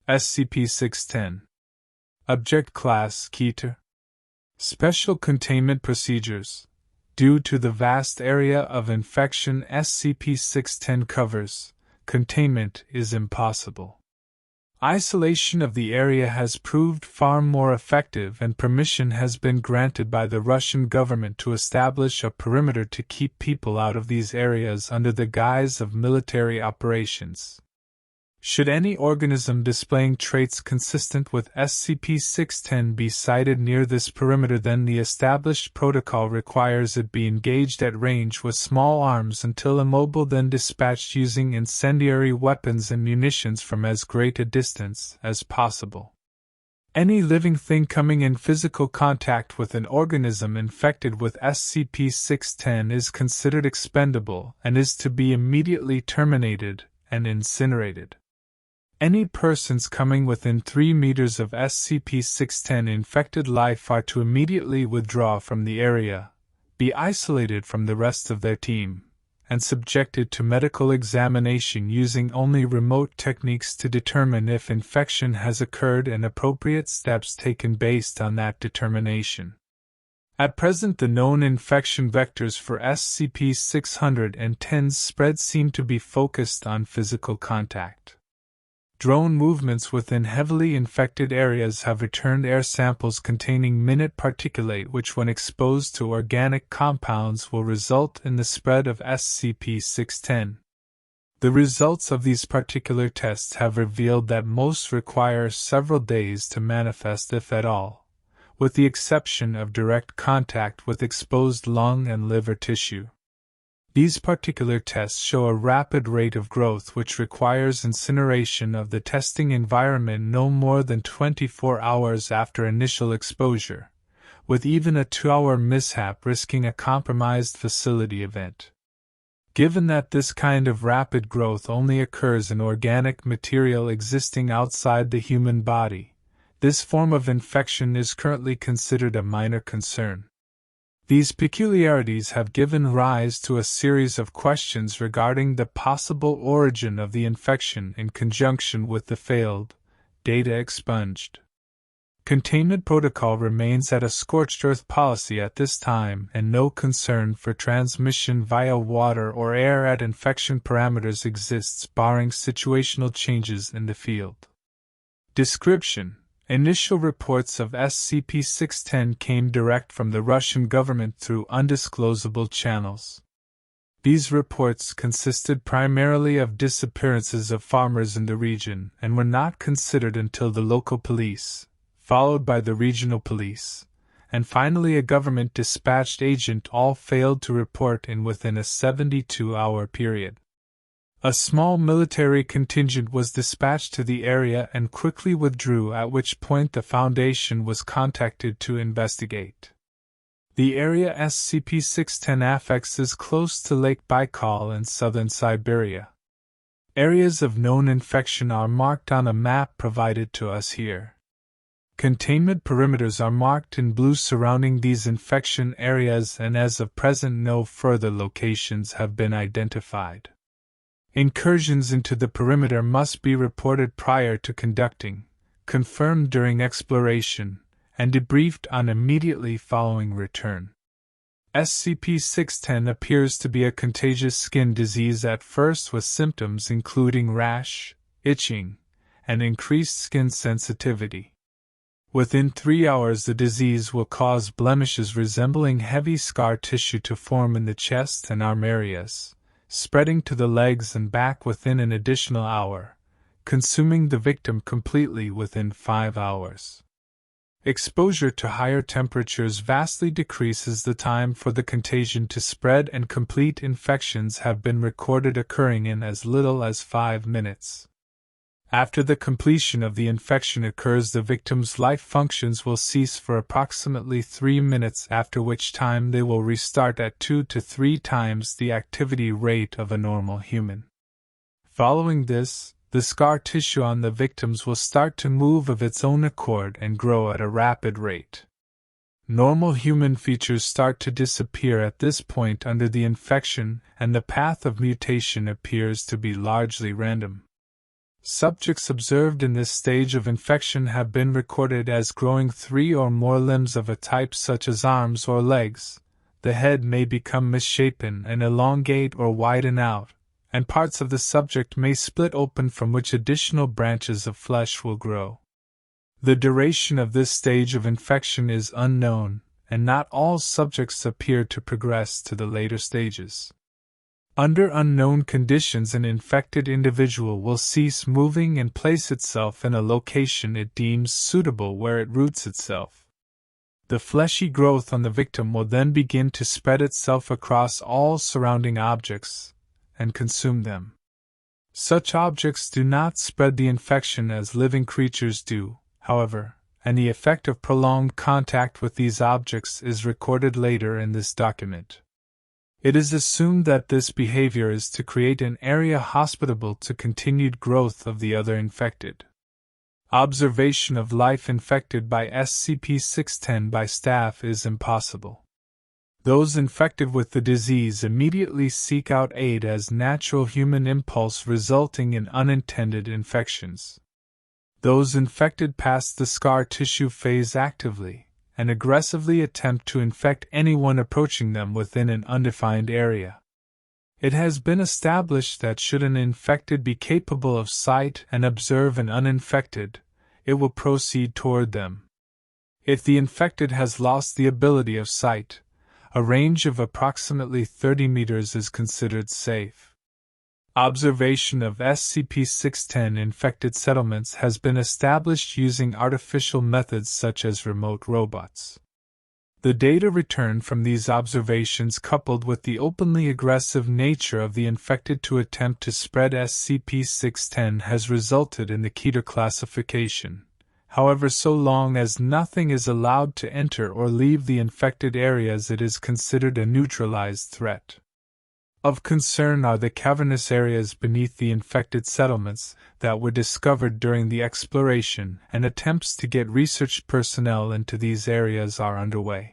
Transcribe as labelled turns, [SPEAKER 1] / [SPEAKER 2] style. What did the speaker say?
[SPEAKER 1] SCP-610. Object Class Keter. Special Containment Procedures. Due to the vast area of infection SCP-610 covers, containment is impossible. Isolation of the area has proved far more effective, and permission has been granted by the Russian government to establish a perimeter to keep people out of these areas under the guise of military operations. Should any organism displaying traits consistent with SCP-610 be sighted near this perimeter, then the established protocol requires it be engaged at range with small arms until immobile, then dispatched using incendiary weapons and munitions from as great a distance as possible. Any living thing coming in physical contact with an organism infected with SCP-610 is considered expendable and is to be immediately terminated and incinerated. Any persons coming within 3 meters of SCP-610 infected life are to immediately withdraw from the area, be isolated from the rest of their team, and subjected to medical examination using only remote techniques to determine if infection has occurred and appropriate steps taken based on that determination. At present, the known infection vectors for SCP-610's spread seem to be focused on physical contact. Drone movements within heavily infected areas have returned air samples containing minute particulate, which, when exposed to organic compounds, will result in the spread of SCP-610. The results of these particular tests have revealed that most require several days to manifest, if at all, with the exception of direct contact with exposed lung and liver tissue. These particular tests show a rapid rate of growth which requires incineration of the testing environment no more than 24 hours after initial exposure, with even a 2-hour mishap risking a compromised facility event. Given that this kind of rapid growth only occurs in organic material existing outside the human body, this form of infection is currently considered a minor concern. These peculiarities have given rise to a series of questions regarding the possible origin of the infection in conjunction with the failed data expunged. Containment protocol remains at a scorched earth policy at this time, and no concern for transmission via water or air at infection parameters exists, barring situational changes in the field. Description: Initial reports of SCP-610 came direct from the Russian government through undisclosable channels. These reports consisted primarily of disappearances of farmers in the region and were not considered until the local police, followed by the regional police, and finally a government-dispatched agent all failed to report in within a 72-hour period. A small military contingent was dispatched to the area and quickly withdrew, at which point the Foundation was contacted to investigate. The area SCP-610 affects is close to Lake Baikal in southern Siberia. Areas of known infection are marked on a map provided to us here. Containment perimeters are marked in blue surrounding these infection areas, and as of present no further locations have been identified. Incursions into the perimeter must be reported prior to conducting, confirmed during exploration, and debriefed on immediately following return. SCP-610 appears to be a contagious skin disease at first, with symptoms including rash, itching, and increased skin sensitivity. Within 3 hours the disease will cause blemishes resembling heavy scar tissue to form in the chest and arm areas, spreading to the legs and back within an additional hour, consuming the victim completely within 5 hours. Exposure to higher temperatures vastly decreases the time for the contagion to spread, and complete infections have been recorded occurring in as little as 5 minutes. After the completion of the infection occurs, the victim's life functions will cease for approximately 3 minutes, after which time they will restart at 2 to 3 times the activity rate of a normal human. Following this, the scar tissue on the victims will start to move of its own accord and grow at a rapid rate. Normal human features start to disappear at this point under the infection, and the path of mutation appears to be largely random. Subjects observed in this stage of infection have been recorded as growing 3 or more limbs of a type such as arms or legs. The head may become misshapen and elongate or widen out, and parts of the subject may split open from which additional branches of flesh will grow. The duration of this stage of infection is unknown, and not all subjects appear to progress to the later stages. Under unknown conditions, an infected individual will cease moving and place itself in a location it deems suitable where it roots itself. The fleshy growth on the victim will then begin to spread itself across all surrounding objects and consume them. Such objects do not spread the infection as living creatures do, however, and the effect of prolonged contact with these objects is recorded later in this document. It is assumed that this behavior is to create an area hospitable to continued growth of the other infected. Observation of life infected by SCP-610 by staff is impossible. Those infected with the disease immediately seek out aid as natural human impulse, resulting in unintended infections. Those infected pass the scar tissue phase actively and aggressively attempt to infect anyone approaching them within an undefined area. It has been established that should an infected be capable of sight and observe an uninfected, it will proceed toward them. If the infected has lost the ability of sight, a range of approximately 30 meters is considered safe. Observation of SCP-610 infected settlements has been established using artificial methods such as remote robots. The data returned from these observations, coupled with the openly aggressive nature of the infected to attempt to spread SCP-610, has resulted in the Keter classification. However, so long as nothing is allowed to enter or leave the infected areas, it is considered a neutralized threat. Of concern are the cavernous areas beneath the infected settlements that were discovered during the exploration, and attempts to get research personnel into these areas are underway.